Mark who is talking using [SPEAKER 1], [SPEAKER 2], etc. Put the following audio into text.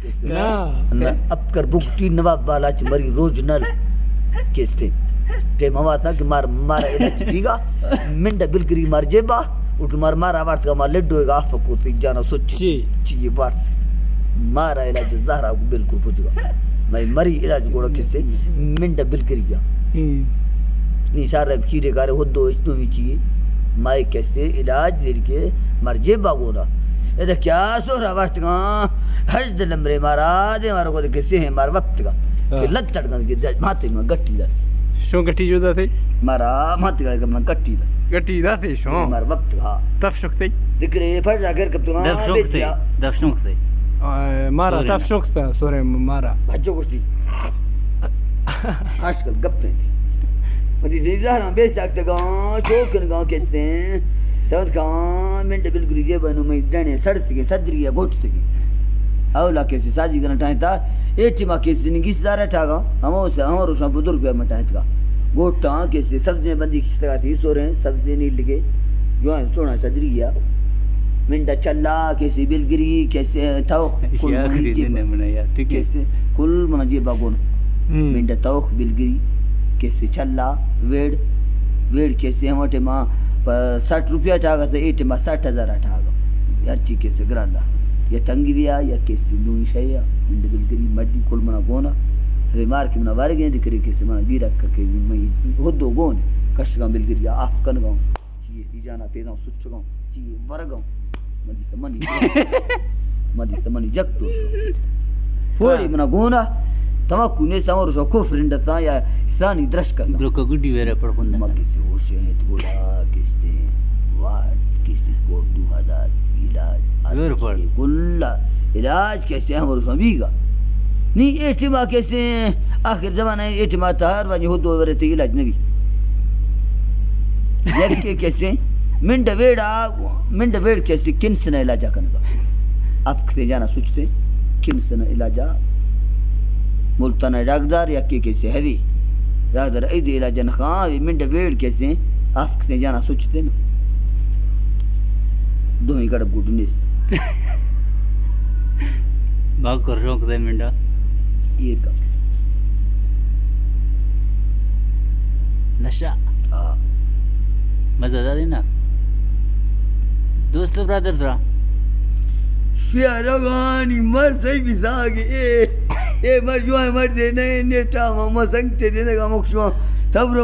[SPEAKER 1] اب کر بکٹی نواب بالا چ مری روجنل کیستے ٹیم ہوا تھا کہ مارا علاج بیگا منڈا بلگری مار جیبا اٹھ مار مارا وارت کا مار لڈو گا افکو تے جانا سوچ چی وارت مارا علاج زہرا بالکل پوچھ گا میں مری علاج گوڑا کیستے منڈا بلگری گیا اشارہ کیڑے کارے ہدو اس تو چی مائی کیستے علاج دیر کے مار جیبا گوڑا یہ کیا سو رہا وارت کا حج دلمرے مارا دے مارا کو کیسے ہیں مار وقت کا کہ لگ تڑکن کے ماتے میں گٹی دا
[SPEAKER 2] شو گٹی جو دا تھے
[SPEAKER 1] مارا ماتے کا کم گٹی
[SPEAKER 2] دا تھے شو
[SPEAKER 1] مار وقت ہاں
[SPEAKER 2] تف شک تھے
[SPEAKER 1] دکرے پھر جا کر کب تو
[SPEAKER 3] دف شک سے
[SPEAKER 2] مارا تف شک تھا سورے مارا
[SPEAKER 1] بھجو کچھ دی آج کل گپ رہی تھی مجھے دیدہ ہم بیس تاکتا گاں چوکن گاں کیستے ہیں سوات گاں منٹ بالکل جے بنو میں ڈانے سڑ سکے صدری ہے گوٹ سکے اولا کیسے سازی کرنا ٹائم تھا ایٹی ماں کیسے نگیس دارا ٹھا گا ہمارو شاں بدر روپیہ میں ٹائم تھا گوٹا کیسے سبزیاں بندی کس طرح تھی سو رہے ہیں سبزیاں نہیں لگے جو ہیں سونا صدری گیا منڈا چلا کیسے بلگری کیسے توخ کیسے کل منا جیبا گون منڈا توخ بلگری کیسے چلا ویڑ کیسے ہمارے ماں 60 روپیہ ٹھا گا تو ایٹی ماں 60,000 ٹھا گا ہر چیز کیسے گرانڈا یا تنگی بھی یا کیسے نوی شایا منڈا بلگری مڈی کل منا گونا ریمار کی منا وارگیں دکھرے کیسے منا گیرہ ککے میں ہدو گون کشگاں بلگری آف کن گاؤں چیئے ہی جانا پیداؤں سچ گاؤں چیئے ورگاؤں مدی تمانی جگ تو پھوڑی منا گونا تماکو نیسا اور شو کفر اندتا یا اسانی درش کرنا
[SPEAKER 3] گلوکا گوڑی ویرے پر خوندہ
[SPEAKER 1] ما کسی ہوشیت گوڑا کسی وارد کسی سپورٹ 2000 علاج کلا علاج کیسے ہیں اور شو بیگا نہیں اعتماع کیسے ہیں آخر زمانہ اعتماع تہار وانی ہدو ورتے علاج نبی یکی کیسے ہیں منڈ ویڑ کیسے کنسنا علاجہ کرنے گا افک سے جانا سوچتے کنسنا علاجہ ملتانہ راگدار یکی کیسے ہے راگدار اید علاجہ نخواہ منڈ ویڑ کیسے ہیں افک سے جانا سوچتے نا دو ہی کڑا گوڑ نیست
[SPEAKER 3] باگ کر شوق سے منڈا
[SPEAKER 1] ایر کا
[SPEAKER 3] نشا مزہ دا دینا دوست برادر ترا
[SPEAKER 1] شیارگانی مر صحیح بھی ساگے اے مر جو ہے مر دے نئے نیٹا ماما سنگتے دینے گا مکشوان تب رو